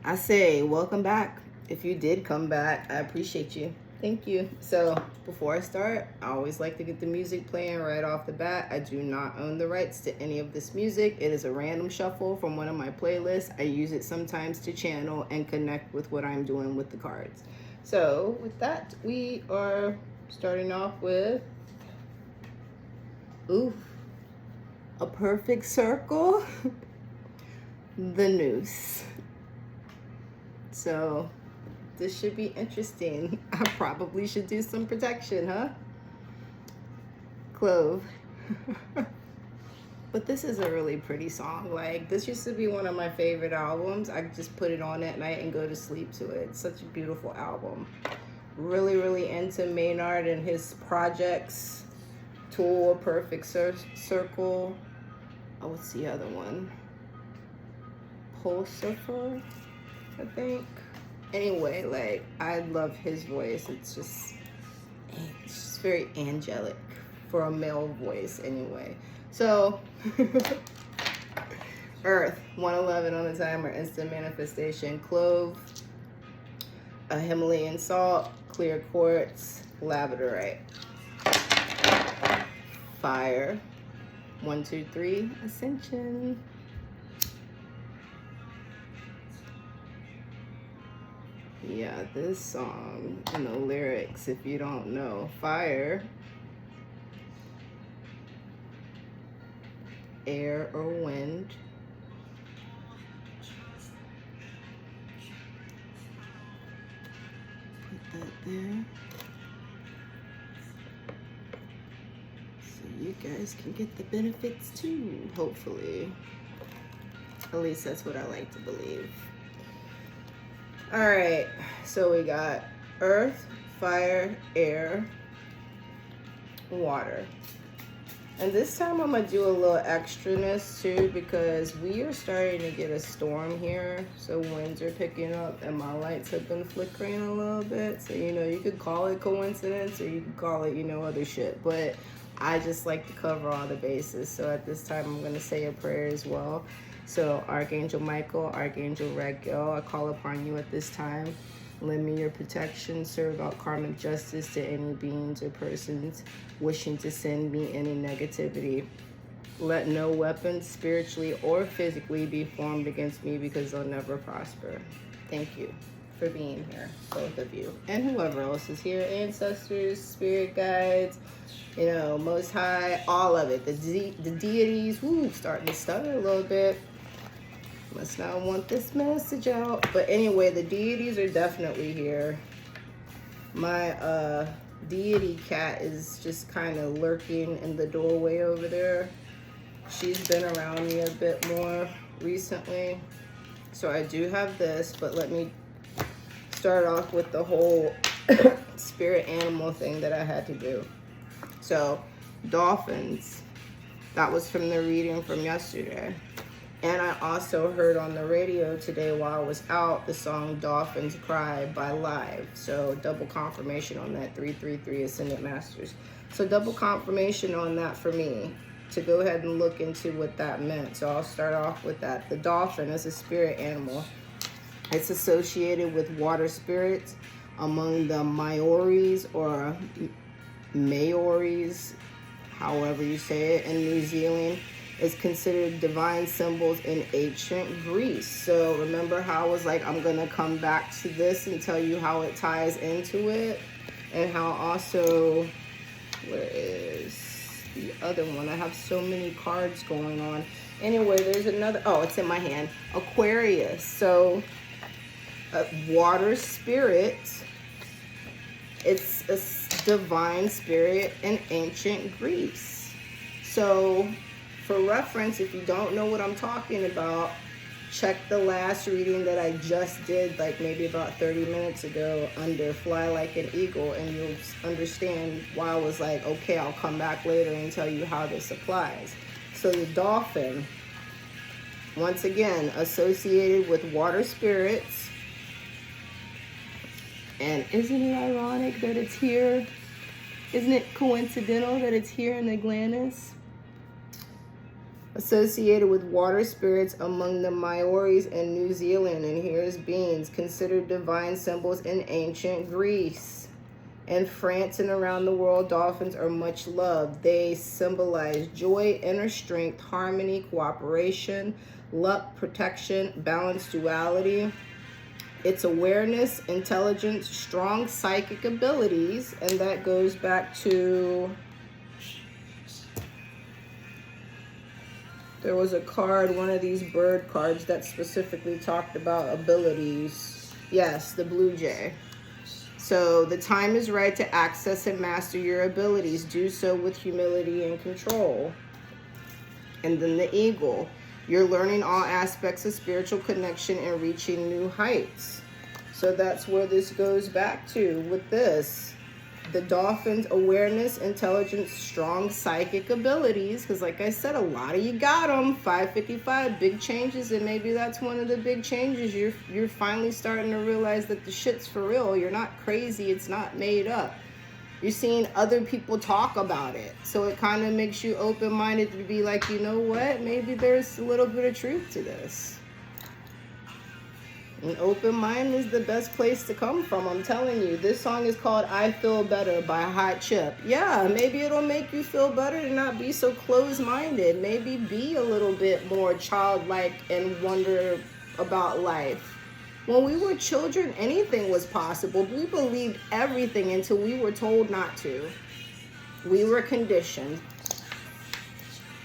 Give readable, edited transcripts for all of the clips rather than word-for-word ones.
I say welcome back. If you did come back, I appreciate you. Thank you. So before I start, I always like to get the music playing right off the bat. I do not own the rights to any of this music. It is a random shuffle from one of my playlists. I use it sometimes to channel and connect with what I'm doing with the cards. So with that, we are starting off with a perfect circle, the noose. So this should be interesting. I probably should do some protection, huh? Clove. But this is a really pretty song. Like, this used to be one of my favorite albums. I just put it on at night and go to sleep to it. It's such a beautiful album. Really, really into Maynard and his projects. Tool, Perfect Circle. Oh, what's the other one? Pulsifer, I think. Anyway, like, I love his voice. It's just very angelic for a male voice anyway. So Earth, 111 on the timer, instant manifestation. Clove, a Himalayan salt, clear quartz, labradorite. Fire, 1, 2, 3, ascension. Yeah, this song and the lyrics, if you don't know. Fire, air or wind. Put that there. So you guys can get the benefits too, hopefully. At least that's what I like to believe. All right, so we got earth, fire, air, water. And this time I'm gonna do a little extraness too, because we are starting to get a storm here. So winds are picking up and my lights have been flickering a little bit. So, you know, you could call it coincidence or you could call it, you know, other shit. But I just like to cover all the bases. So at this time I'm gonna say a prayer as well. So Archangel Michael, Archangel Raguel, I call upon you at this time. Lend me your protection, serve out karmic justice to any beings or persons wishing to send me any negativity. Let no weapons, spiritually or physically, be formed against me because they'll never prosper. Thank you for being here, both of you. And whoever else is here, ancestors, spirit guides, you know, Most High, all of it. The deities, starting to stutter a little bit. Must not want this message out. But anyway, the deities are definitely here. My deity cat is just kind of lurking in the doorway over there. She's been around me a bit more recently. So I do have this, but let me start off with the whole spirit animal thing that I had to do. So dolphins, that was from the reading from yesterday. And I also heard on the radio today while I was out the song Dolphins Cry by Live. So double confirmation on that, 333 Ascendant Masters. So double confirmation on that for me to go ahead and look into what that meant. So I'll start off with that. The dolphin is a spirit animal. It's associated with water spirits among the Maoris or Maoris, however you say it, in New Zealand. Is considered divine symbols in ancient Greece. So remember how I was like, I'm gonna come back to this and tell you how it ties into it, and how also, where is the other one? I have so many cards going on. Anyway, there's another, oh, it's in my hand. Aquarius. So water spirit. It's a divine spirit in ancient Greece. So for reference, if you don't know what I'm talking about, check the last reading that I just did, like maybe about 30 minutes ago, under Fly Like an Eagle, and you'll understand why I was like, okay, I'll come back later and tell you how this applies. So the dolphin, once again, associated with water spirits. And isn't it ironic that it's here? Isn't it coincidental that it's here in Atlantis? associated with water spirits among the Maoris in New Zealand. And here's beings considered divine symbols in ancient Greece. In France and around the world, dolphins are much loved. They symbolize joy, inner strength, harmony, cooperation, luck, protection, balance, duality. It's awareness, intelligence, strong psychic abilities, and that goes back to, there was a card, one of these bird cards that specifically talked about abilities. Yes, the blue jay. So the time is right to access and master your abilities. Do so with humility and control. And then the eagle. You're learning all aspects of spiritual connection and reaching new heights. So that's where this goes back to with this. The dolphins, awareness, intelligence, strong psychic abilities. Because like I said, a lot of you got them. 555, big changes. And maybe that's one of the big changes. You're finally starting to realize that the shit's for real. You're not crazy. It's not made up. You're seeing other people talk about it. So it kind of makes you open-minded to be like, you know what? Maybe there's a little bit of truth to this. An open mind is the best place to come from. I'm telling you. This song is called I Feel Better by Hot Chip. Yeah, maybe it'll make you feel better to not be so closed-minded. Maybe be a little bit more childlike and wonder about life. When we were children, anything was possible. We believed everything until we were told not to. We were conditioned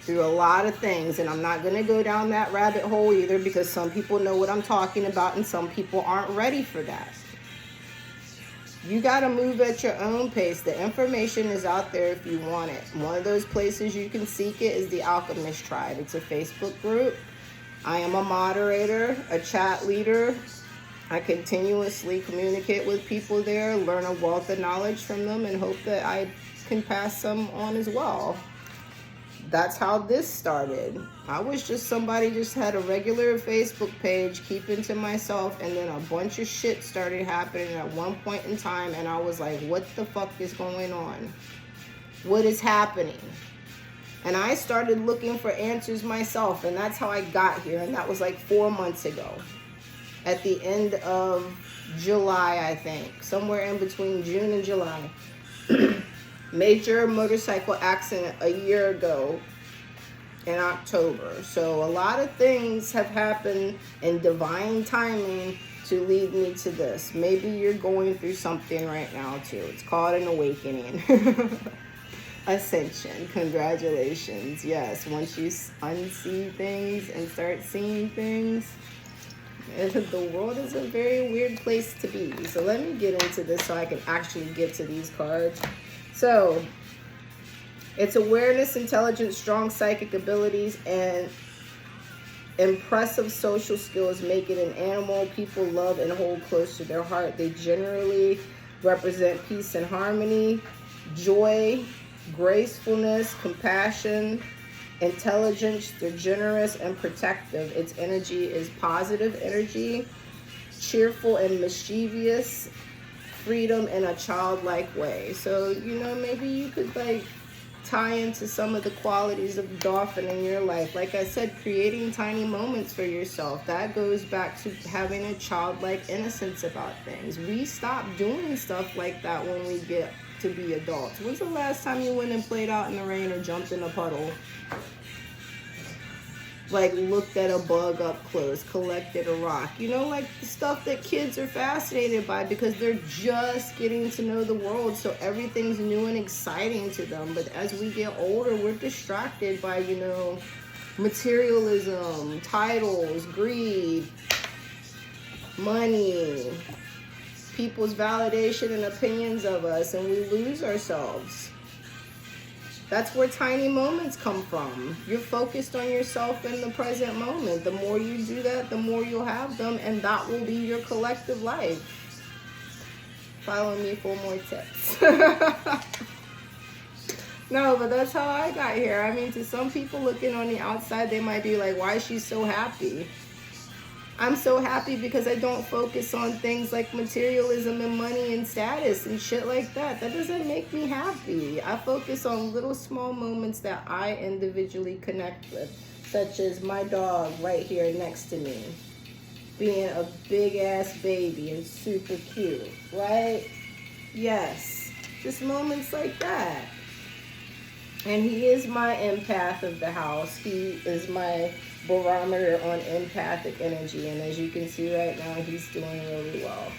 through a lot of things, and I'm not going to go down that rabbit hole either, because some people know what I'm talking about and some people aren't ready for that. You got to move at your own pace. The information is out there if you want it. One of those places you can seek it is the Alchemist Tribe. It's a Facebook group. I am a moderator, a chat leader. I continuously communicate with people there, learn a wealth of knowledge from them, and hope that I can pass some on as well. That's how this started. I was just somebody, just had a regular Facebook page, keeping to myself, and then a bunch of shit started happening at one point in time, and I was like, what the fuck is going on? What is happening? And I started looking for answers myself, and that's how I got here, and that was like 4 months ago. At the end of July, I think. Somewhere in between June and July. Major motorcycle accident a year ago in October. So a lot of things have happened in divine timing to lead me to this. Maybe you're going through something right now too. It's called an awakening. Ascension. Congratulations. Yes, once you unsee things and start seeing things, the world is a very weird place to be. So let me get into this so I can actually get to these cards. So it's awareness, intelligence, strong psychic abilities, and impressive social skills make it an animal people love and hold close to their heart. They generally represent peace and harmony, joy, gracefulness, compassion, intelligence. They're generous and protective. Its energy is positive energy, cheerful and mischievous, freedom in a childlike way. So, you know, maybe you could like tie into some of the qualities of dolphin in your life. Like I said, creating tiny moments for yourself. That goes back to having a childlike innocence about things. We stop doing stuff like that when we get to be adults. When's the last time you went and played out in the rain or jumped in a puddle? Like looked at a bug up close, collected a rock. You know, like the stuff that kids are fascinated by because they're just getting to know the world. So everything's new and exciting to them. But as we get older, we're distracted by, you know, materialism, titles, greed, money, people's validation and opinions of us, and we lose ourselves. That's where tiny moments come from. You're focused on yourself in the present moment. The more you do that, the more you'll have them, and that will be your collective life. Follow me for more tips. No, but that's how I got here. I mean, to some people looking on the outside, they might be like, why is she so happy? I'm so happy because I don't focus on things like materialism and money and status and shit like that. That doesn't make me happy. I focus on little small moments that I individually connect with. such as my dog right here next to me, being a big ass baby and super cute, right? Yes, just moments like that. And he is my empath of the house. He is my barometer on empathic energy. And as you can see right now, he's doing really well.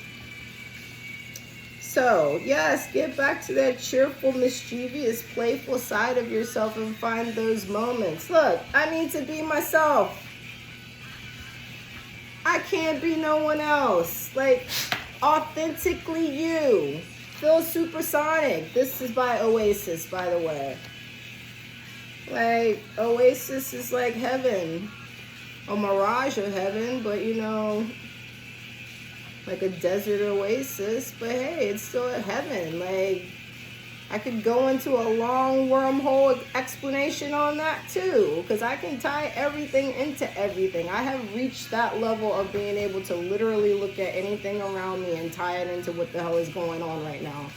So, yes, get back to that cheerful, mischievous, playful side of yourself and find those moments. Look, I need to be myself. I can't be no one else. Like, authentically you. Feel supersonic. This is by Oasis, by the way. Like, Oasis is like heaven. A mirage of heaven, but you know, like a desert oasis. But hey, it's still a heaven. Like, I could go into a long wormhole explanation on that too, because I can tie everything into everything. I have reached that level of being able to literally look at anything around me and tie it into what the hell is going on right now.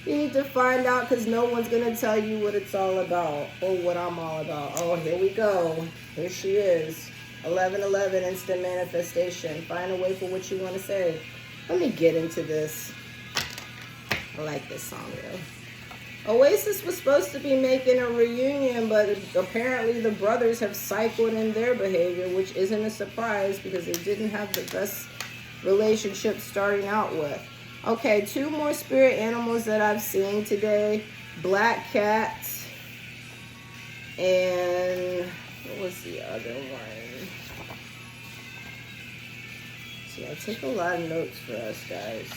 You need to find out, because no one's going to tell you what it's all about or what I'm all about. Oh, here we go. Here she is. 1111 instant manifestation. Find a way for what you want to say. Let me get into this. I like this song, though. Oasis was supposed to be making a reunion, but apparently the brothers have cycled in their behavior, which isn't a surprise because they didn't have the best relationship starting out with. Okay, 2 more spirit animals that I've seen today. Black cats. And what was the other one? See, I took a lot of notes for us, guys.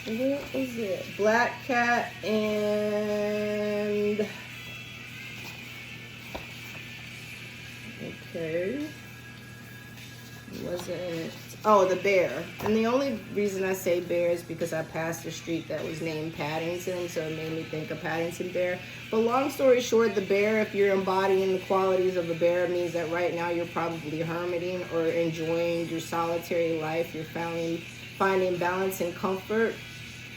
What was it? Black cat and... Okay. Wasn't... Oh, the bear. And the only reason I say bear is because I passed a street that was named Paddington, so it made me think of Paddington Bear. But long story short, the bear, if you're embodying the qualities of a bear, means that right now you're probably hermiting or enjoying your solitary life. You're finding balance and comfort.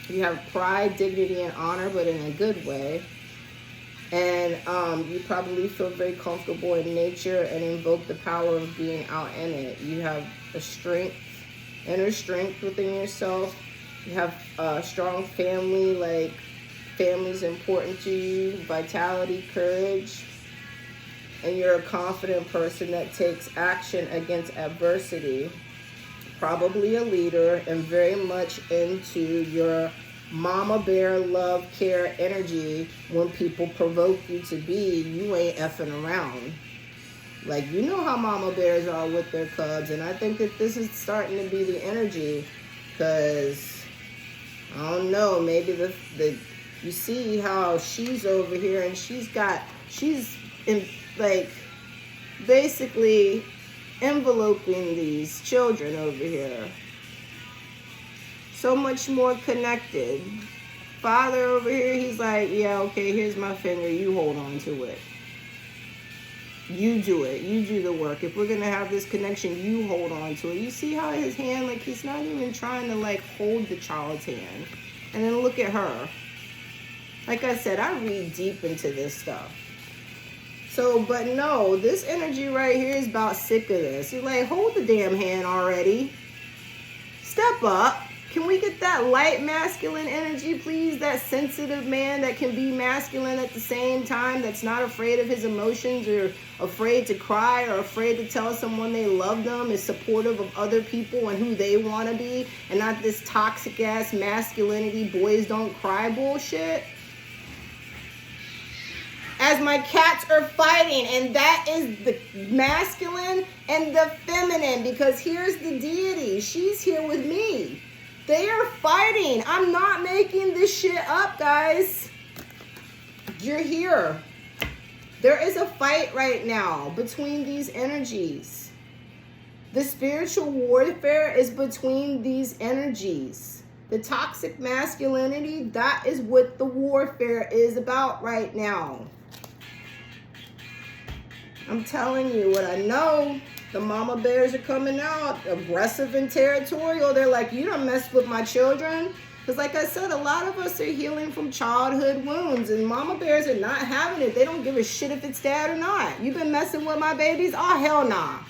You have pride, dignity, and honor, but in a good way. And you probably feel very comfortable in nature and invoke the power of being out in it. You have a strength, inner strength within yourself. You have a strong family, like family's important to you, vitality, courage. And you're a confident person that takes action against adversity. Probably a leader and very much into your mama bear love, care, energy. When people provoke you to be, you ain't effing around. Like, you know how mama bears are with their cubs, and I think that this is starting to be the energy, because I don't know, maybe the you see how she's over here and she's in, like, basically enveloping these children over here. So much more connected. Father over here, he's like, yeah, okay, here's my finger. You hold on to it. You do it. You do the work. If we're going to have this connection, you hold on to it. You see how his hand, like, he's not even trying to, like, hold the child's hand. And then look at her. Like I said, I read deep into this stuff. So, but no, this energy right here is about sick of this. You're like, hold the damn hand already. Step up. Can we get that light masculine energy, please? That sensitive man that can be masculine at the same time, that's not afraid of his emotions or afraid to cry or afraid to tell someone they love them, is supportive of other people and who they want to be, and not this toxic ass masculinity, boys don't cry bullshit. As my cats are fighting, and that is the masculine and the feminine, because here's the deity. She's here with me. They are fighting. I'm not making this shit up, guys. You're here. There is a fight right now between these energies. The spiritual warfare is between these energies. The toxic masculinity, that is what the warfare is about right now. I'm telling you what I know. The mama bears are coming out, aggressive and territorial. They're like, you don't mess with my children. Because like I said, a lot of us are healing from childhood wounds, and mama bears are not having it. They don't give a shit if it's dad or not. You been messing with my babies? Oh, hell nah.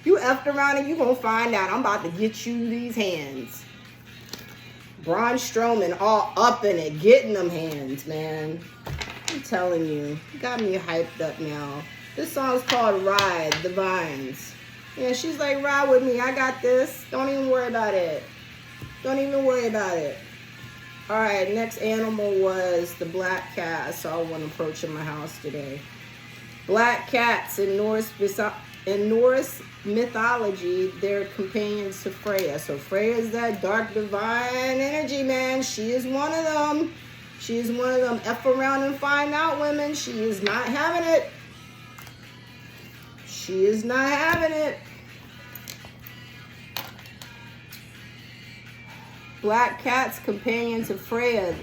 You effed around and you gonna find out. I'm about to get you these hands. Braun Strowman all up in it, getting them hands, man. I'm telling you, got me hyped up now. This song's called Ride, The Vines. Yeah, she's like, ride with me, I got this. Don't even worry about it. Don't even worry about it. All right, next animal was the black cat. I saw one approaching my house today. Black cats in Norse mythology, they're companions to Freya. So Freya is that dark divine energy, man. She is one of them. She is one of them F around and find out women. She is not having it. She is not having it. Black cats, companion to Freya.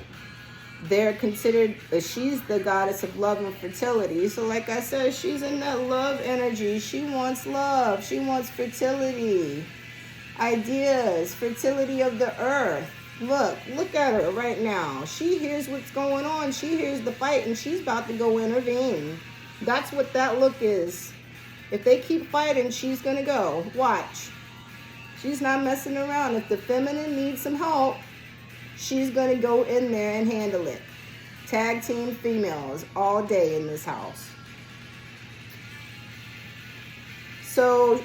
They're considered, she's the goddess of love and fertility. So like I said, she's in that love energy. She wants love. She wants fertility. Ideas, fertility of the earth. Look at her right now. She hears what's going on. She hears the fight and she's about to go intervene. That's what that look is. If they keep fighting, she's gonna go. Watch. She's not messing around. If the feminine needs some help, she's going to go in there and handle it. Tag team females all day in this house. So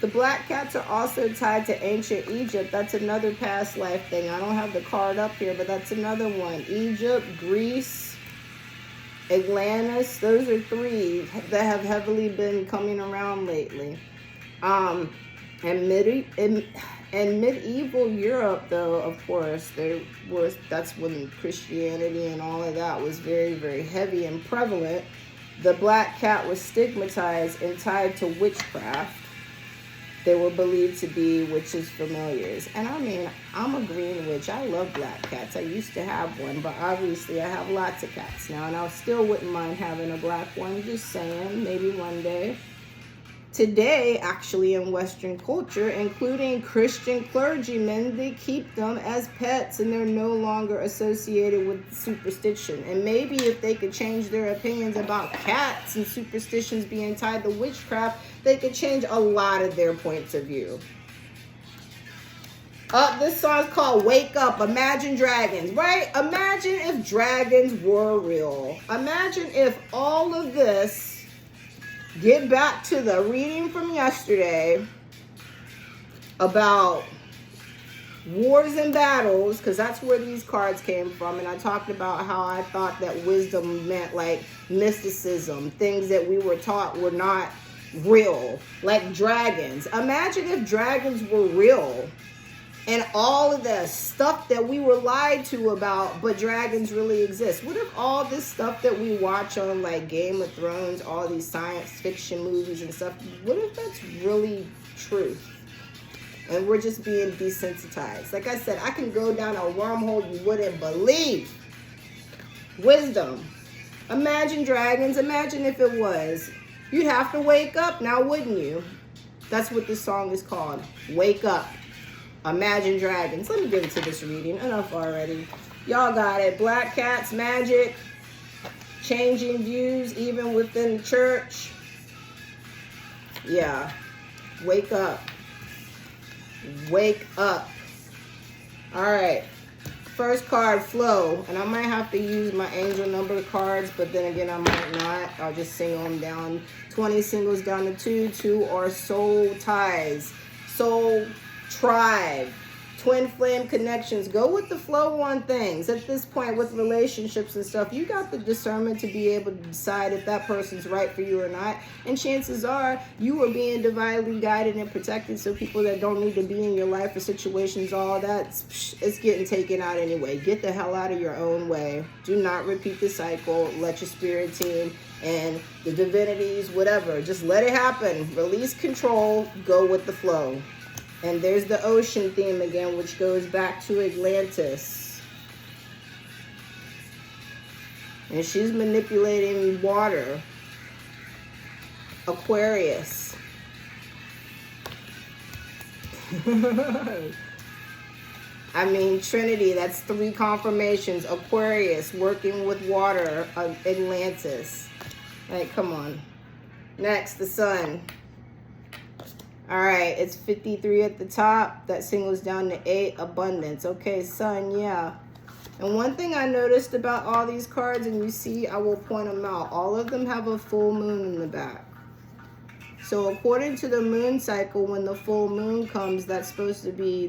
the black cats are also tied to ancient Egypt. That's another past life thing. I don't have the card up here, but that's another one. Egypt, Greece, Atlantis. Those are three that have heavily been coming around lately. And medieval Europe, though, of course, that's when Christianity and all of that was very, very heavy and prevalent. The black cat was stigmatized and tied to witchcraft. They were believed to be witches' familiars. And I mean, I'm a green witch. I love black cats. I used to have one, but obviously I have lots of cats now. And I still wouldn't mind having a black one, just saying, maybe one day. Today, actually, in Western culture, including Christian clergymen, they keep them as pets and they're no longer associated with superstition. And maybe if they could change their opinions about cats and superstitions being tied to witchcraft, they could change a lot of their points of view. This song's called Wake Up, Imagine Dragons, right? Imagine if dragons were real. Imagine if all of this, get back to the reading from yesterday about wars and battles, because that's where these cards came from. And I talked about how I thought that wisdom meant like mysticism, things that we were taught were not real, like dragons. Imagine if dragons were real and all of the stuff that we were lied to about, but dragons really exist. What if all this stuff that we watch on like Game of Thrones, all these science fiction movies and stuff, what if that's really truth? And we're just being desensitized. Like I said, I can go down a wormhole you wouldn't believe. Wisdom. Imagine dragons. Imagine if it was. You'd have to wake up now, wouldn't you? That's what this song is called. Wake Up. Imagine Dragons. Let me get into this reading. Enough already. Y'all got it. Black cats, magic, changing views even within the church. Yeah. Wake up. Wake up. All right. First card, Flow. And I might have to use my angel number cards, but then again, I might not. I'll just single them down. 20 singles down to 2. 2 are soul ties. Soul tribe, twin flame connections. Go with the flow on things. At this point with relationships and stuff, you got the discernment to be able to decide if that person's right for you or not. And chances are you are being divinely guided and protected. So people that don't need to be in your life or situations, all that, it's getting taken out anyway. Get the hell out of your own way. Do not repeat the cycle. Let your spirit team and the divinities, whatever, just let it happen. Release control. Go with the flow. And there's the ocean theme again, which goes back to Atlantis. And she's manipulating water. Aquarius. I mean, Trinity, that's 3 confirmations. Aquarius, working with water, Atlantis. Like, come on. Next, the sun. All right, it's 53 at the top. That singles down to 8, abundance. Okay, sun, yeah. And one thing I noticed about all these cards, and you see, I will point them out. All of them have a full moon in the back. So according to the moon cycle, when the full moon comes, that's supposed to be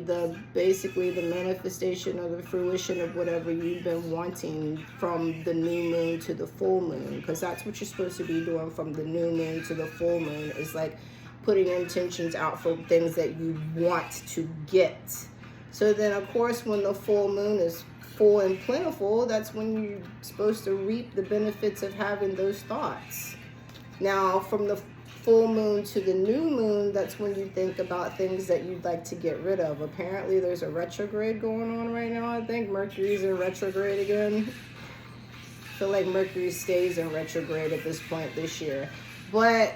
basically the manifestation or the fruition of whatever you've been wanting from the new moon to the full moon. Because that's what you're supposed to be doing from the new moon to the full moon. Is like putting intentions out for things that you want to get. So then, of course, when the full moon is full and plentiful, that's when you're supposed to reap the benefits of having those thoughts. Now, from the full moon to the new moon, that's when you think about things that you'd like to get rid of. Apparently there's a retrograde going on right now. I think Mercury's in retrograde again. I feel like Mercury stays in retrograde at this point this year, but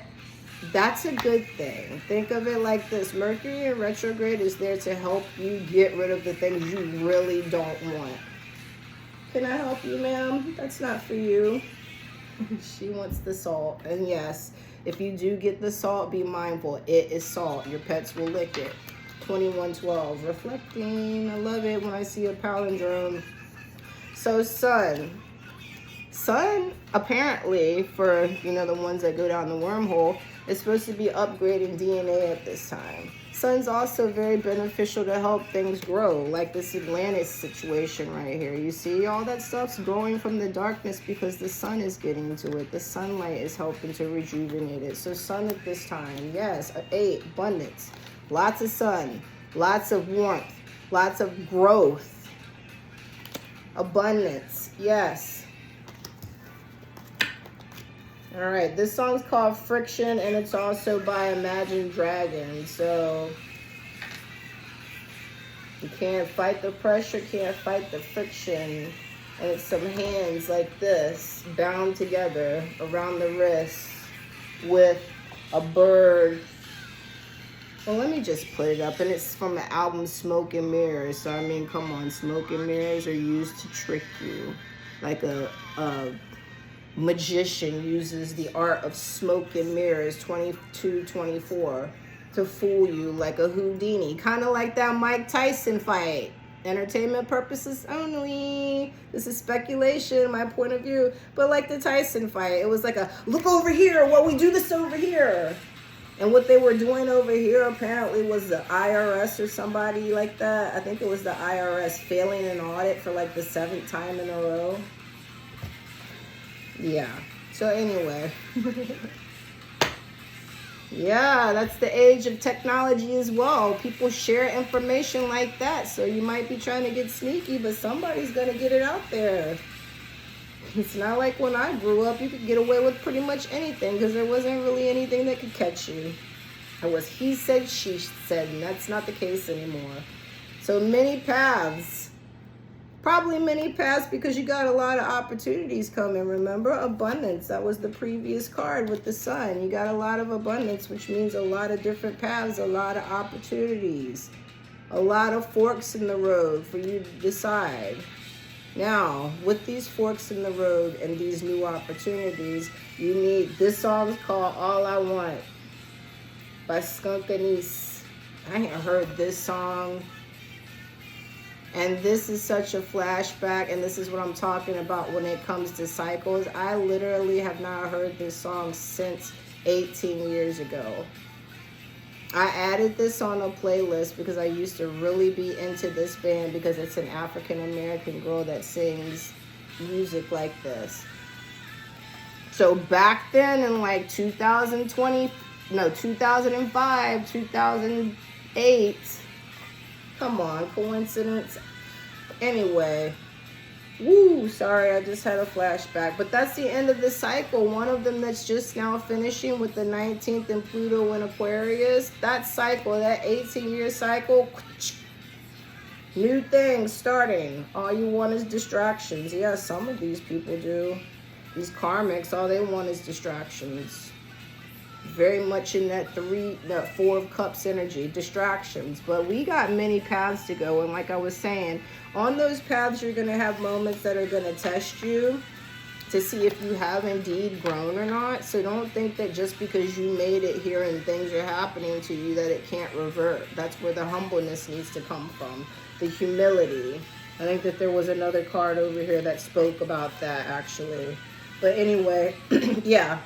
that's a good thing. Think of it like this: Mercury in retrograde is there to help you get rid of the things you really don't want. Can I help you, ma'am? That's not for you. She wants the salt. And yes, if you do get the salt, be mindful. It is salt. Your pets will lick it. 2112. Reflecting. I love it when I see a palindrome. So sun. Sun, apparently, for, you know, the ones that go down the wormhole, is supposed to be upgrading DNA at this time. Sun's also very beneficial to help things grow, like this Atlantis situation right here. You see, all that stuff's growing from the darkness because the sun is getting to it. The sunlight is helping to rejuvenate it. So sun at this time, yes, 8, abundance. Lots of sun, lots of warmth, lots of growth. Abundance, yes. All right, this song's called Friction, and it's also by Imagine Dragons. So you can't fight the pressure, can't fight the friction. And it's some hands like this, bound together around the wrist with a bird. Well, let me just put it up. And it's from the album Smoke and Mirrors. So, I mean, come on. Smoke and mirrors are used to trick you. Like a magician uses the art of smoke and mirrors, 22-24, to fool you like a Houdini. Kind of like that Mike Tyson fight. Entertainment purposes only. This is speculation, my point of view. But like the Tyson fight, it was like a, look over here, well, we do this over here. And what they were doing over here apparently was the IRS or somebody like that. I think it was the IRS failing an audit for like the 7th time in a row. Yeah. So anyway. Yeah, that's the age of technology as well. People share information like that. So you might be trying to get sneaky, but somebody's going to get it out there. It's not like when I grew up, you could get away with pretty much anything because there wasn't really anything that could catch you. It was he said, she said, and that's not the case anymore. So many paths. Probably many paths because you got a lot of opportunities coming. Remember, abundance. That was the previous card with the sun. You got a lot of abundance, which means a lot of different paths, a lot of opportunities, a lot of forks in the road for you to decide. Now, with these forks in the road and these new opportunities, you need, this song is called All I Want by Skunk Anise. I ain't heard this song. And this is such a flashback, and this is what I'm talking about when it comes to cycles. I literally have not heard this song since 18 years ago. I added this on a playlist because I used to really be into this band because it's an African-American girl that sings music like this. So back then in like 2005, 2008, come on, coincidence? Anyway, woo, sorry, I just had a flashback. But that's the end of the cycle. One of them that's just now finishing with the 19th and Pluto in Aquarius. That cycle, that 18-year cycle, new things starting. All you want is distractions. Yeah, some of these people do. These karmics, all they want is distractions. very much in that Four of Cups energy, distractions. But we got many paths to go. And like I was saying, on those paths, you're going to have moments that are going to test you to see if you have indeed grown or not. So don't think that just because you made it here and things are happening to you that it can't revert. That's where the humbleness needs to come from, the humility. I think that there was another card over here that spoke about that, actually. But anyway, yeah,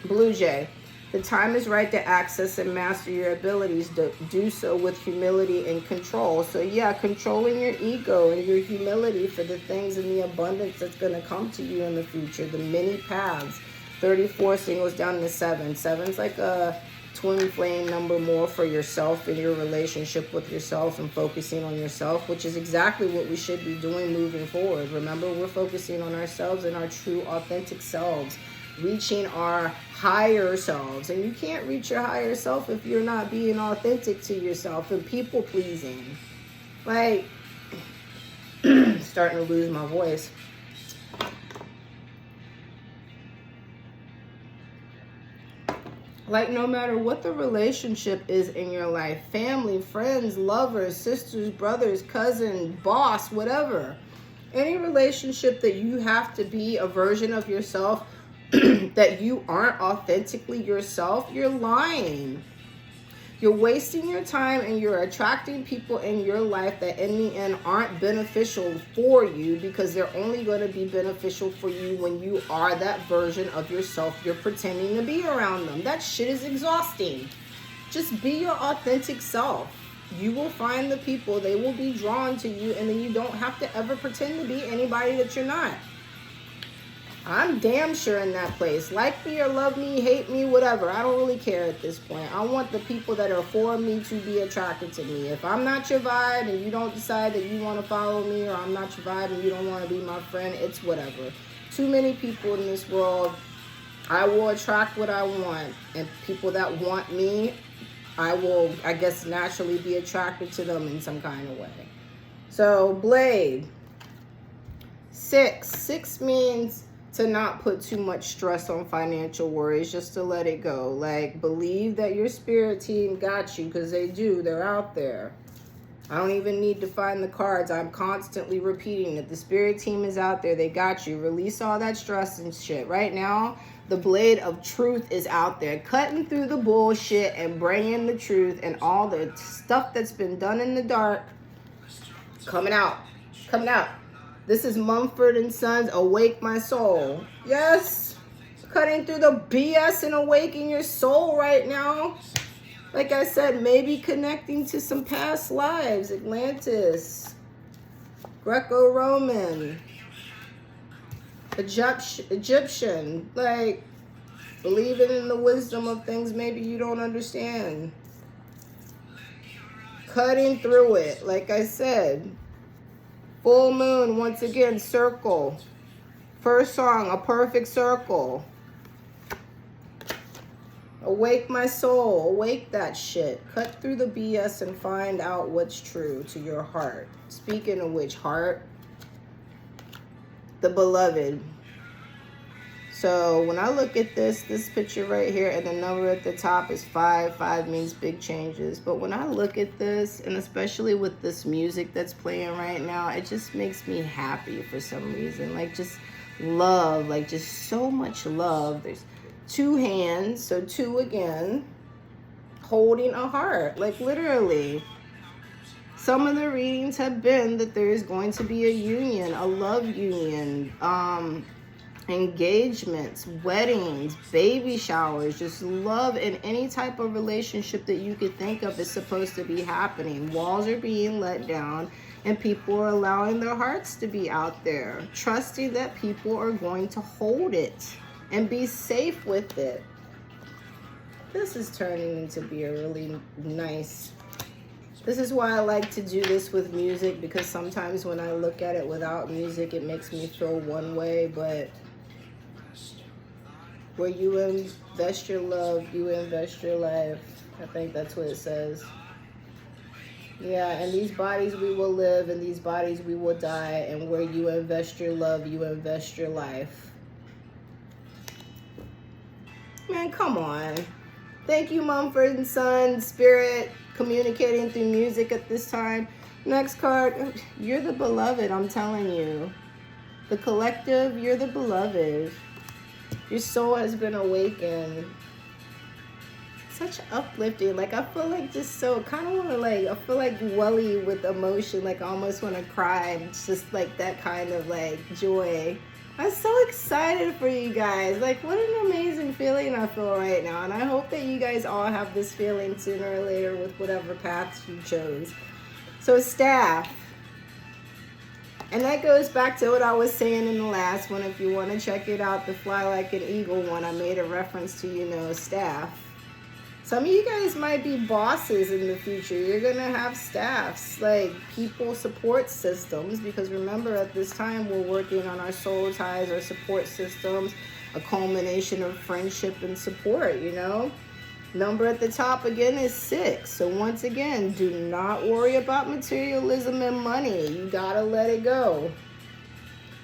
Blue Jay. The time is right to access and master your abilities. Do so with humility and control. So yeah, controlling your ego and your humility for the things and the abundance that's going to come to you in the future. The many paths. 34 singles down to 7. 7's like a twin flame number more for yourself and your relationship with yourself and focusing on yourself, which is exactly what we should be doing moving forward. Remember, we're focusing on ourselves and our true authentic selves, reaching our higher selves. And you can't reach your higher self if you're not being authentic to yourself and people pleasing. Like, starting to lose my voice. Like, no matter what the relationship is in your life, family, friends, lovers, sisters, brothers, cousin, boss, whatever, any relationship that you have to be a version of yourself that you aren't authentically yourself, you're lying. You're wasting your time and you're attracting people in your life that in the end aren't beneficial for you, because they're only going to be beneficial for you when you are that version of yourself you're pretending to be around them. That shit is exhausting. Just be your authentic self. You will find the people, they will be drawn to you, and then you don't have to ever pretend to be anybody that you're not. I'm damn sure in that place. Like me or love me, hate me, whatever. I don't really care at this point. I want the people that are for me to be attracted to me. If I'm not your vibe and you don't decide that you want to follow me, or I'm not your vibe and you don't want to be my friend, it's whatever. Too many people in this world. I will attract what I want. And people that want me, I will, I guess, naturally be attracted to them in some kind of way. So, Blade. 6. 6 means to not put too much stress on financial worries, just to let it go. Like, believe that your spirit team got you, because they do. They're out there. I don't even need to find the cards. I'm constantly repeating it. The spirit team is out there. They got you. Release all that stress and shit. Right now, the blade of truth is out there, cutting through the bullshit and bringing the truth, and all the stuff that's been done in the dark coming out. Coming out. This is Mumford & Sons, Awake My Soul. Yes, cutting through the BS and awakening your soul right now. Like I said, maybe connecting to some past lives. Atlantis, Greco-Roman, Egyptian. Like, believing in the wisdom of things maybe you don't understand. Cutting through it, like I said. Full moon, once again, circle. First song, A Perfect Circle. Awake my soul. Awake that shit. Cut through the BS and find out what's true to your heart. Speaking of which, heart, the beloved. So when I look at this picture right here, and the number at the top is 5. 5 means big changes. But when I look at this, and especially with this music that's playing right now, it just makes me happy for some reason. Like, just love, like just so much love. There's 2 hands, so 2 again, holding a heart, like literally. Some of the readings have been that there is going to be a union, a love union, engagements, weddings, baby showers, just love in any type of relationship that you could think of is supposed to be happening. Walls are being let down and people are allowing their hearts to be out there, trusting that people are going to hold it and be safe with it. This is turning into be a really nice. This is why I like to do this with music, because sometimes when I look at it without music, it makes me feel one way, but where you invest your love, you invest your life. I think that's what it says. Yeah, in these bodies we will live, in these bodies we will die, and where you invest your love, you invest your life. Man, come on. Thank you, Mumford and Son, Spirit, communicating through music at this time. Next card, you're the beloved, I'm telling you. The collective, you're the beloved. Your soul has been awakened. Such uplifting. Like, I feel like just so, kind of want to like, I feel like welly with emotion. Like, I almost want to cry. It's just like that kind of like joy. I'm so excited for you guys. Like, what an amazing feeling I feel right now. And I hope that you guys all have this feeling sooner or later with whatever paths you chose. So, staff. And that goes back to what I was saying in the last one. If you want to check it out, the Fly Like an Eagle one, I made a reference to, you know, staff. Some of you guys might be bosses in the future. You're going to have staffs, like people support systems, because remember at this time we're working on our soul ties, our support systems, a culmination of friendship and support, you know. Number at the top again is 6. So once again, do not worry about materialism and money. You got to let it go.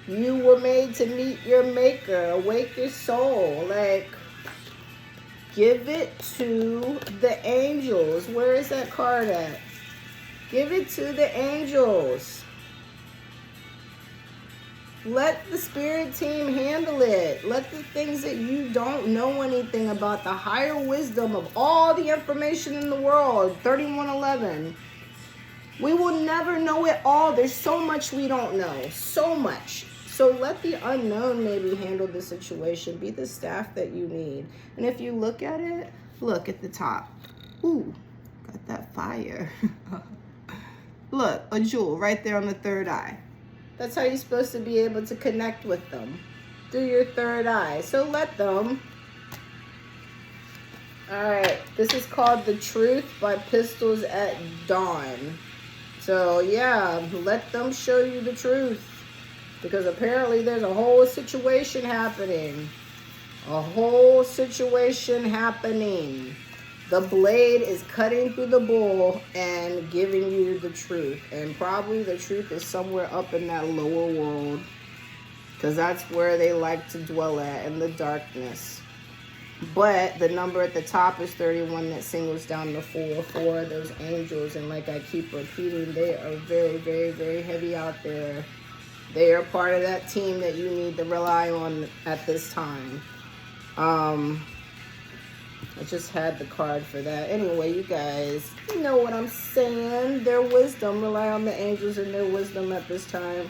You were made to meet your maker. Awake your soul. Like, give it to the angels. Where is that card at? Give it to the angels. Let the spirit team handle it. Let the things that you don't know anything about, the higher wisdom of all the information in the world, 3111. We will never know it all. There's so much we don't know. So much. So let the unknown maybe handle the situation. Be the staff that you need. And if you look at it, look at the top. Ooh, got that fire. Look, a jewel right there on the third eye. That's how you're supposed to be able to connect with them, through your third eye. So let them. All right, this is called The Truth by Pistols at Dawn. So yeah, let them show you the truth. Because apparently there's a whole situation happening. A whole situation happening. The blade is cutting through the bull and giving you the truth. And probably the truth is somewhere up in that lower world. Because that's where they like to dwell at, in the darkness. But the number at the top is 31 that singles down the 4 for those angels. And like I keep repeating, they are very, very, very heavy out there. They are part of that team that you need to rely on at this time. I just had the card for that. Anyway, you guys, you know what I'm saying. Their wisdom, rely on the angels and their wisdom at this time.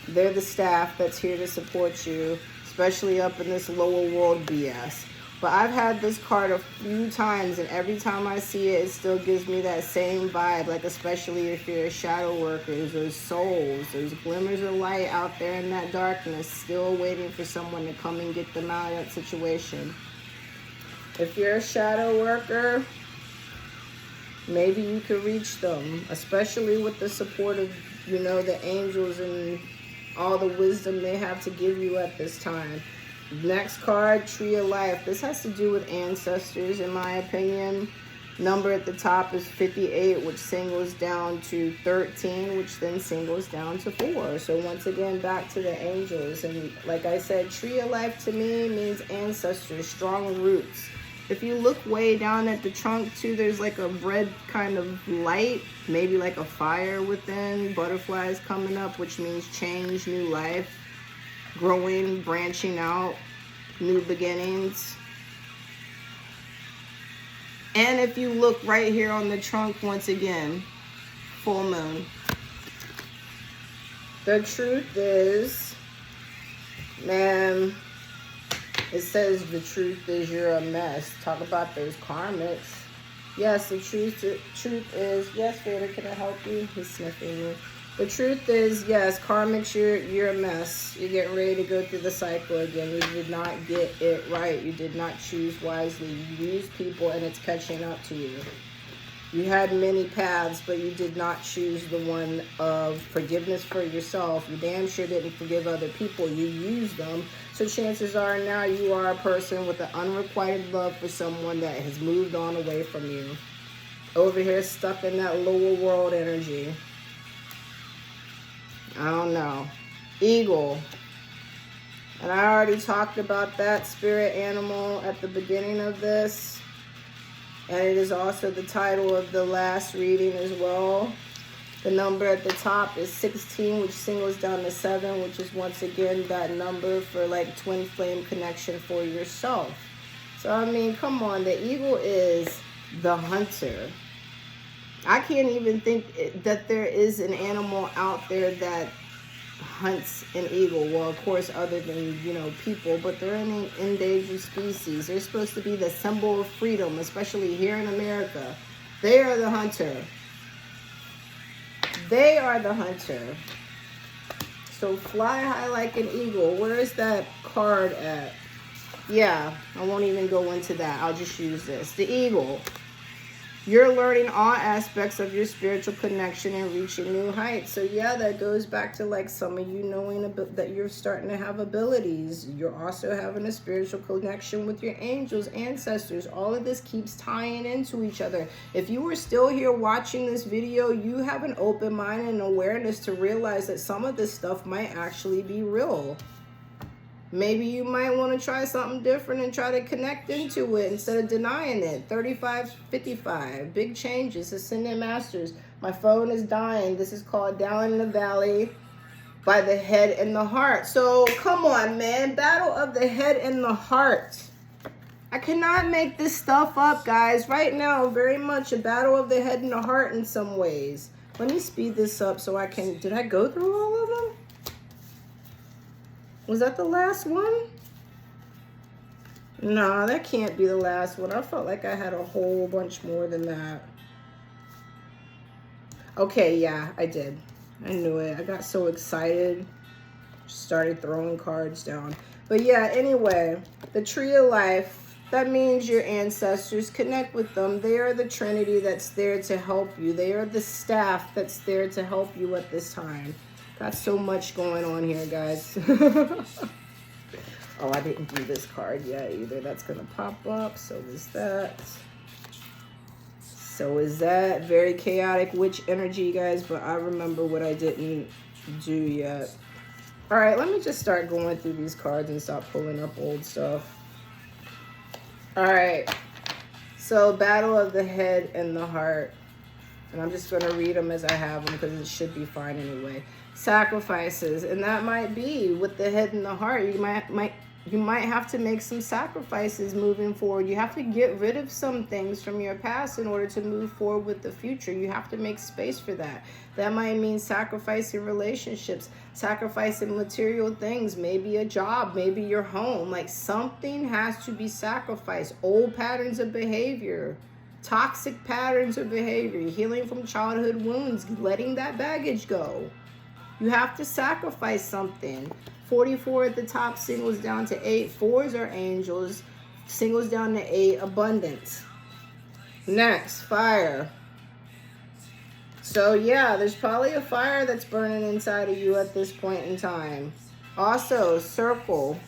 They're the staff that's here to support you, especially up in this lower world BS. But I've had this card a few times, and every time I see it, it still gives me that same vibe. Like, especially if you're a shadow worker, those souls, those glimmers of light out there in that darkness, still waiting for someone to come and get them out of that situation. If you're a shadow worker, maybe you could reach them, especially with the support of, you know, the angels and all the wisdom they have to give you at this time. Next card, Tree of Life. This has to do with ancestors, in my opinion. Number at the top is 58, which singles down to 13, which then singles down to 4. So once again, back to the angels. And like I said, Tree of Life to me means ancestors, strong roots. If you look way down at the trunk too, there's like a red kind of light, maybe like a fire within, butterflies coming up, which means change, new life, growing, branching out, new beginnings. And if you look right here on the trunk, once again, full moon. The truth is, man, it says the truth is you're a mess. Talk about those karmics. Yes, the truth is, yes, Vader, can I help you? He's sniffing you. The truth is, yes, karmics, you're a mess. You're getting ready to go through the cycle again. You did not get it right. You did not choose wisely. You used people and it's catching up to you. You had many paths, but you did not choose the one of forgiveness for yourself. You damn sure didn't forgive other people. You used them. So chances are now you are a person with an unrequited love for someone that has moved on away from you. Over here stuck in that lower world energy. I don't know. Eagle. And I already talked about that spirit animal at the beginning of this. And it is also the title of the last reading as well. The number at the top is 16, which singles down to 7, which is once again that number for like twin flame connection for yourself. So, I mean, come on. The eagle is the hunter. I can't even think that there is an animal out there that hunts an eagle. Well, of course, other than, you know, people, but they're an endangered species. They're supposed to be the symbol of freedom, especially here in America. They are the hunter. They are the hunter. So fly high like an eagle. Where is that card at? Yeah, I won't even go into that. I'll just use this. The eagle. You're learning all aspects of your spiritual connection and reaching new heights. So yeah, that goes back to like some of you knowing that you're starting to have abilities. You're also having a spiritual connection with your angels, ancestors. All of this keeps tying into each other. If you were still here watching this video, you have an open mind and awareness to realize that some of this stuff might actually be real. Maybe you might want to try something different and try to connect into it instead of denying it. 3555, big changes, Ascendant Masters. My phone is dying. This is called Down in the Valley by the Head and the Heart. So come on, man. Battle of the Head and the Heart. I cannot make this stuff up, guys. Right now, very much a battle of the head and the heart in some ways. Let me speed this up so I can... Did I go through all of them? Was that the last one? No, that can't be the last one. I felt like I had a whole bunch more than that. Okay, yeah, I did. I knew it. I got so excited. Started throwing cards down. But yeah, anyway, the Tree of Life, that means your ancestors. Connect with them. They are the Trinity that's there to help you. They are the staff that's there to help you at this time. Got so much going on here, guys. Oh, I didn't do this card yet either. That's going to pop up. So is that. So is that. Very chaotic witch energy, guys. But I remember what I didn't do yet. All right, let me just start going through these cards and stop pulling up old stuff. All right. So Battle of the Head and the Heart. And I'm just going to read them as I have them because it should be fine anyway. Sacrifices, and that might be with the head and the heart. You might have to make some sacrifices moving forward. You have to get rid of some things from your past in order to move forward with the future. You have to make space for that. That might mean sacrificing relationships, sacrificing material things, maybe a job, maybe your home. Like something has to be sacrificed. Old patterns of behavior, toxic patterns of behavior, healing from childhood wounds, letting that baggage go. You have to sacrifice something. 44 at the top, singles down to 8. 4s are angels, singles down to 8, abundance. Next, fire. So yeah, there's probably a fire that's burning inside of you at this point in time. Also, circle.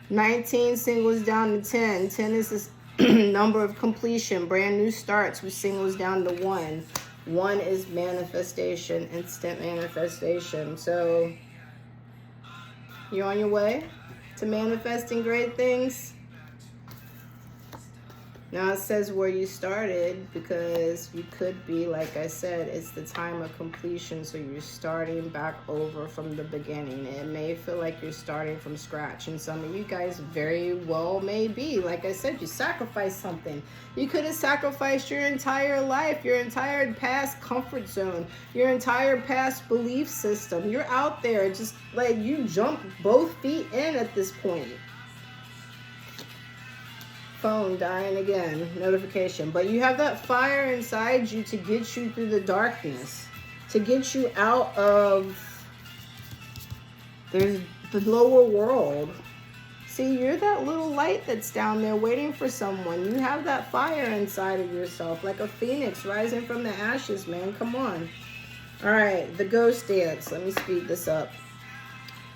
19 singles down to 10. 10 is this number of completion, brand new starts with singles down to 1. 1 is manifestation, instant manifestation. So you're on your way to manifesting great things. Now it says where you started because you could be, like I said, it's the time of completion. So you're starting back over from the beginning. It may feel like you're starting from scratch. And some of you guys very well may be. Like I said, you sacrificed something. You could have sacrificed your entire life, your entire past comfort zone, your entire past belief system. You're out there just like you jump both feet in at this point. Phone dying again, notification. But you have that fire inside you to get you through the darkness, to get you out of the lower world. See, you're that little light that's down there waiting for someone. You have that fire inside of yourself, like a phoenix rising from the ashes, man. Come on. All right, the ghost dance. Let me speed this up.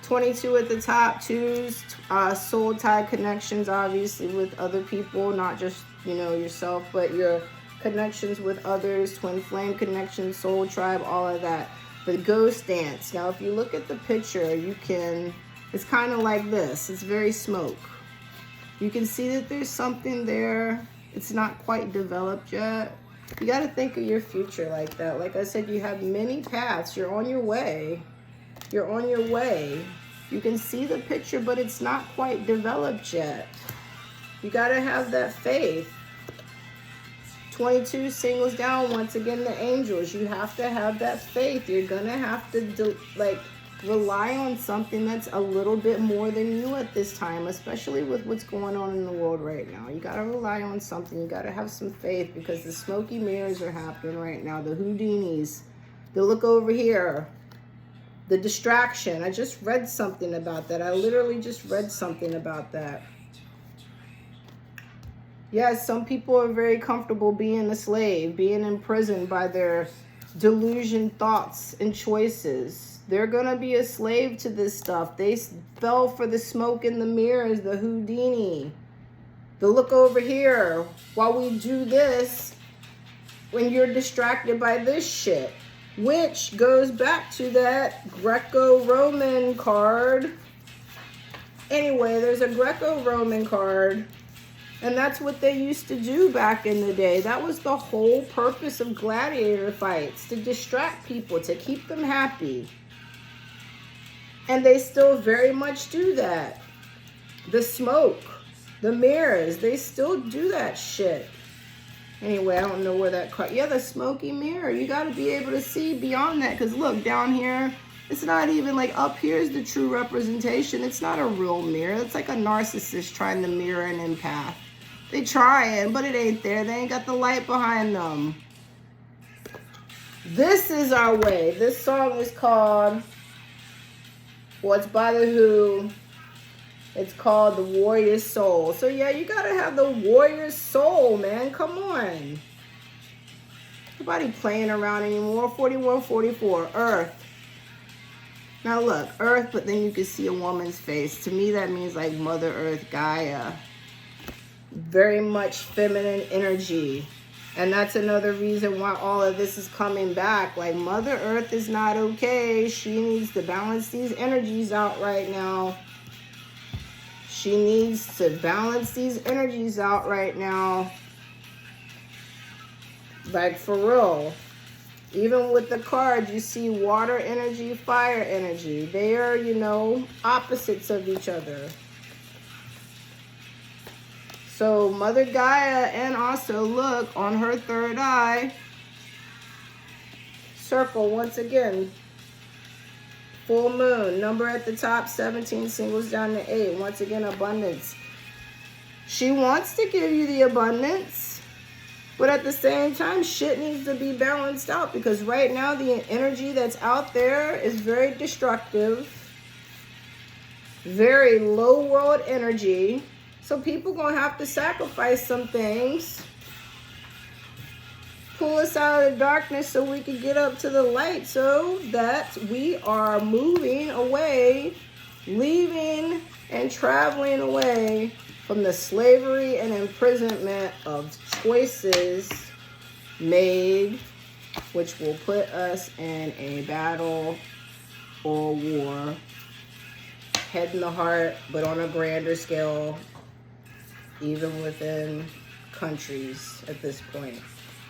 22 at the top, 2s, soul tie connections, obviously, with other people, not just, you know, yourself, but your connections with others, twin flame connections, soul tribe, all of that. The ghost dance. Now, if you look at the picture, you can, it's kind of like this. It's very smoke. You can see that there's something there. It's not quite developed yet. You got to think of your future like that. Like I said, you have many paths. You're on your way. You're on your way. You can see the picture, but it's not quite developed yet. You got to have that faith. 22 singles down. Once again, the angels. You have to have that faith. You're going to have to, rely on something that's a little bit more than you at this time, especially with what's going on in the world right now. You got to rely on something. You got to have some faith, because the smoky mirrors are happening right now. The Houdinis, the look over here, the distraction. I just read something about that. I literally just read something about that. Yes, some people are very comfortable being a slave, being imprisoned by their delusion, thoughts, and choices. They're going to be a slave to this stuff. They fell for the smoke in the mirrors, the Houdini. The look over here while we do this, when you're distracted by this shit. Which goes back to that Greco-Roman card. Anyway, there's a Greco-Roman card. And that's what they used to do back in the day. That was the whole purpose of gladiator fights, to distract people, to keep them happy. And they still very much do that. The smoke, the mirrors, they still do that shit. Anyway, I don't know where that card... Yeah, the smoky mirror. You got to be able to see beyond that. Because look, down here, it's not even like up here's the true representation. It's not a real mirror. It's like a narcissist trying to mirror an empath. They trying, but it ain't there. They ain't got the light behind them. This is our way. This song is called... Well, it's by The Who. It's called The Warrior's Soul. So, yeah, you got to have the warrior's soul, man. Come on. Nobody playing around anymore. 4144, Earth. Now, look, Earth, but then you can see a woman's face. To me, that means like Mother Earth, Gaia. Very much feminine energy. And that's another reason why all of this is coming back. Like, Mother Earth is not okay. She needs to balance these energies out right now. She needs to balance these energies out right now. Like, for real. Even with the cards, you see water energy, fire energy. They are, you know, opposites of each other. So Mother Gaia, and also look on her third eye, circle once again, full moon, number at the top, 17, singles down to 8. Once again, abundance. She wants to give you the abundance, but at the same time, shit needs to be balanced out, because right now the energy that's out there is very destructive, very low world energy. So people gonna have to sacrifice some things, pull us out of the darkness so we can get up to the light, so that we are moving away, leaving and traveling away from the slavery and imprisonment of choices made, which will put us in a battle or war, head in the heart, but on a grander scale, even within countries at this point.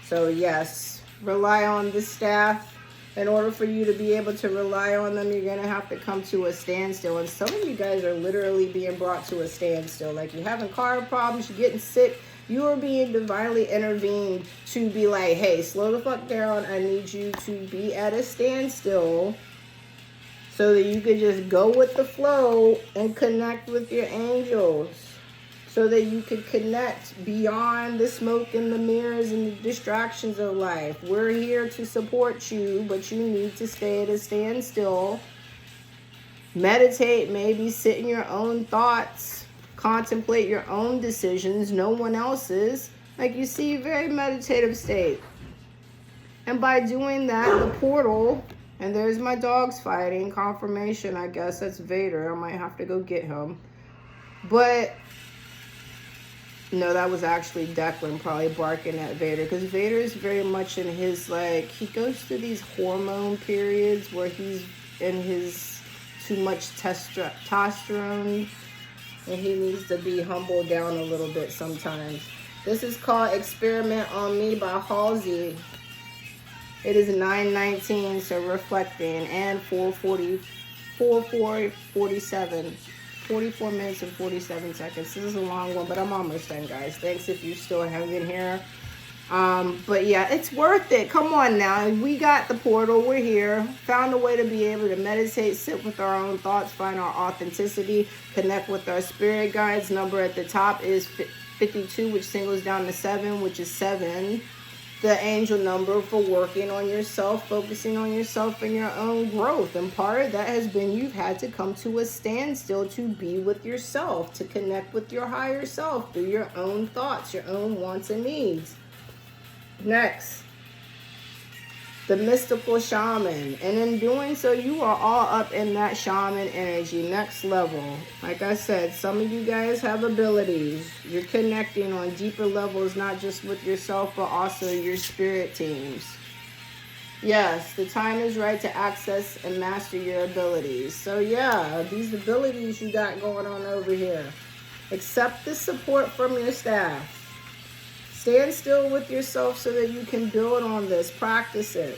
So yes, rely on the staff. In order for you to be able to rely on them, you're going to have to come to a standstill. And some of you guys are literally being brought to a standstill. Like, you're having car problems, you're getting sick, you are being divinely intervened to be like, hey, slow the fuck down. I need you to be at a standstill so that you can just go with the flow and connect with your angels. So that you can connect beyond the smoke and the mirrors and the distractions of life. We're here to support you, but you need to stay at a standstill. Meditate, maybe sit in your own thoughts. Contemplate your own decisions, no one else's. Like, you see, very meditative state. And by doing that, the portal, and there's my dogs fighting, confirmation, I guess. That's Vader. I might have to go get him. But... no, that was actually Declan probably barking at Vader, because Vader is very much in his, like, he goes through these hormone periods where he's in his too much testosterone, and he needs to be humbled down a little bit sometimes. This is called Experiment on Me by Halsey. It is 9:19, so reflecting, and 4:47. 44 minutes and 47 seconds. This is a long one, but I'm almost done, guys. Thanks if you still hanging here. But yeah, it's worth it. Come on now. We got the portal. We're here. Found a way to be able to meditate, sit with our own thoughts, find our authenticity, connect with our spirit guides. Number at the top is 52, which singles down to 7, which is 7. The angel number for working on yourself, focusing on yourself and your own growth. And part of that has been you've had to come to a standstill to be with yourself, to connect with your higher self through your own thoughts, your own wants and needs. Next, the mystical shaman. And in doing so, you are all up in that shaman energy, next level. Like I said, some of you guys have abilities. You're connecting on deeper levels, not just with yourself, but also your spirit teams. Yes, the time is right to access and master your abilities. So yeah, these abilities you got going on over here. Accept the support from your staff. Stand still with yourself so that you can build on this. Practice it.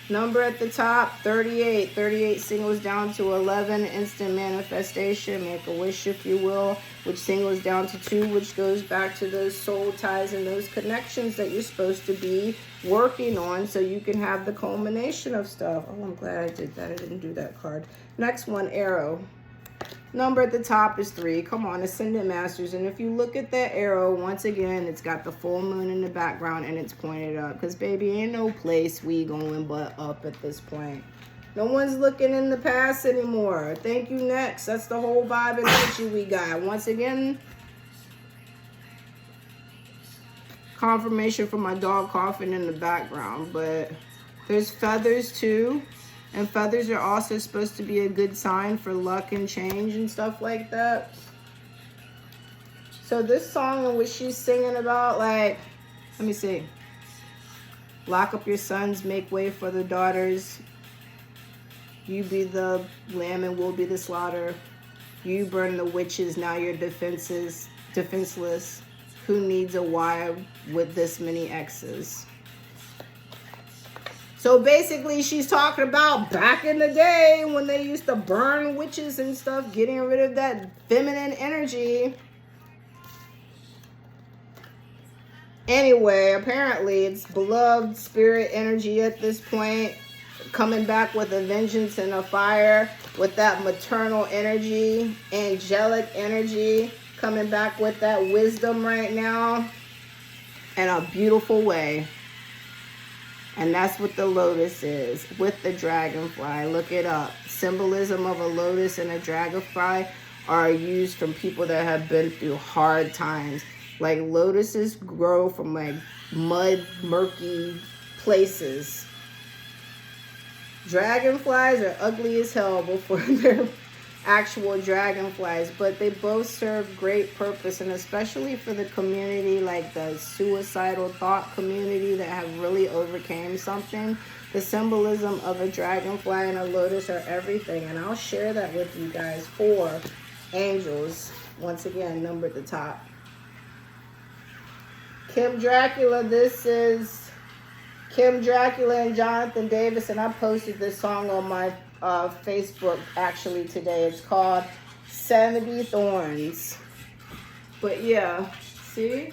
Number at the top, 38. 38 singles down to 11. Instant manifestation. Make a wish, if you will, which singles down to 2, which goes back to those soul ties and those connections that you're supposed to be working on so you can have the culmination of stuff. Oh, I'm glad I did that. I didn't do that card. Next one, arrow. Number at the top is 3. Come on, Ascendant Masters. And if you look at that arrow, once again, it's got the full moon in the background and it's pointed up. Because, baby, ain't no place we going but up at this point. No one's looking in the past anymore. Thank you, next. That's the whole vibe and energy we got. Once again, confirmation from my dog coughing in the background. But there's feathers, too. And feathers are also supposed to be a good sign for luck and change and stuff like that. So this song in which she's singing about, like, let me see. Lock up your sons, make way for the daughters. You be the lamb and we'll be the slaughter. You burn the witches, now you're defenseless. Who needs a wife with this many exes? So basically, she's talking about back in the day when they used to burn witches and stuff, getting rid of that feminine energy. Anyway, apparently it's beloved spirit energy at this point, coming back with a vengeance and a fire, with that maternal energy, angelic energy, coming back with that wisdom right now in a beautiful way. And that's what the lotus is with the dragonfly. Look it up. Symbolism of a lotus and a dragonfly are used from people that have been through hard times. Like lotuses grow from like mud, murky places. Dragonflies are ugly as hell before they're actual dragonflies, but they both serve great purpose, and especially for the community, like the suicidal thought community that have really overcame something. The symbolism of a dragonfly and a lotus are everything, and I'll share that with you guys. 4 angels, once again, number at the top. Kim Dracula, this is Kim Dracula and Jonathan Davis, and I posted this song on my Facebook actually today. It's called 70 Thorns. But yeah, see?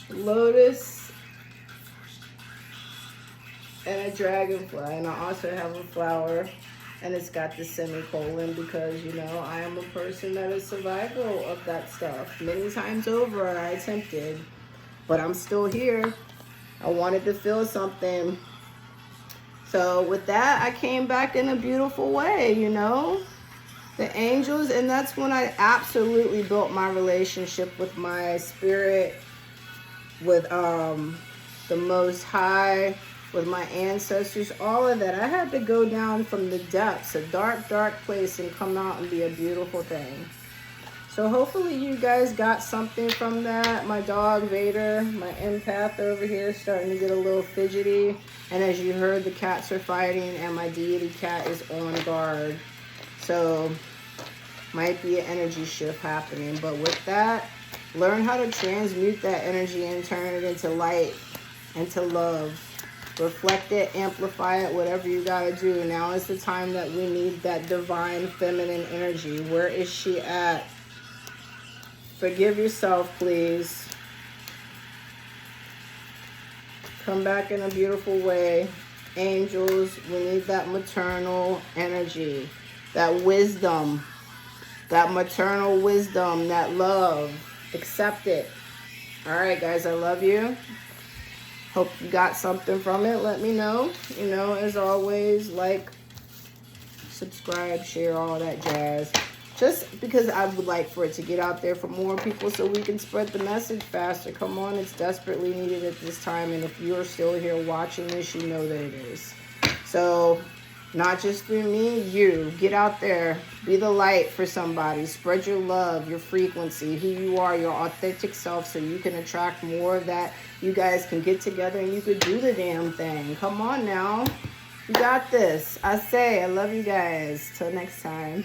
Lotus and a dragonfly. And I also have a flower, and it's got the semicolon because, you know, I am a person that is survival of that stuff. Many times over I attempted, but I'm still here. I wanted to feel something. So with that, I came back in a beautiful way, you know, the angels. And that's when I absolutely built my relationship with my spirit, with the Most High, with my ancestors, all of that. I had to go down from the depths, a dark, dark place, and come out and be a beautiful thing. So hopefully you guys got something from that. My dog Vader, my empath over here, is starting to get a little fidgety. And as you heard, the cats are fighting and my deity cat is on guard. So Might be an energy shift happening. But with that, learn how to transmute that energy and turn it into light, into love. Reflect it, amplify it, whatever you gotta do. Now is the time that we need that divine feminine energy. Where is she at? Forgive yourself, please. Come back in a beautiful way. Angels, we need that maternal energy, that wisdom, that maternal wisdom, that love. Accept it. All right, guys, I love you. Hope you got something from it. Let me know. You know, as always, like, subscribe, share, all that jazz. Just because I would like for it to get out there for more people so we can spread the message faster. Come on, it's desperately needed at this time. And if you're still here watching this, you know that it is. So, not just through me, you. Get out there. Be the light for somebody. Spread your love, your frequency, who you are, your authentic self, so you can attract more of that. You guys can get together and you could do the damn thing. Come on now. You got this. I love you guys. Till next time.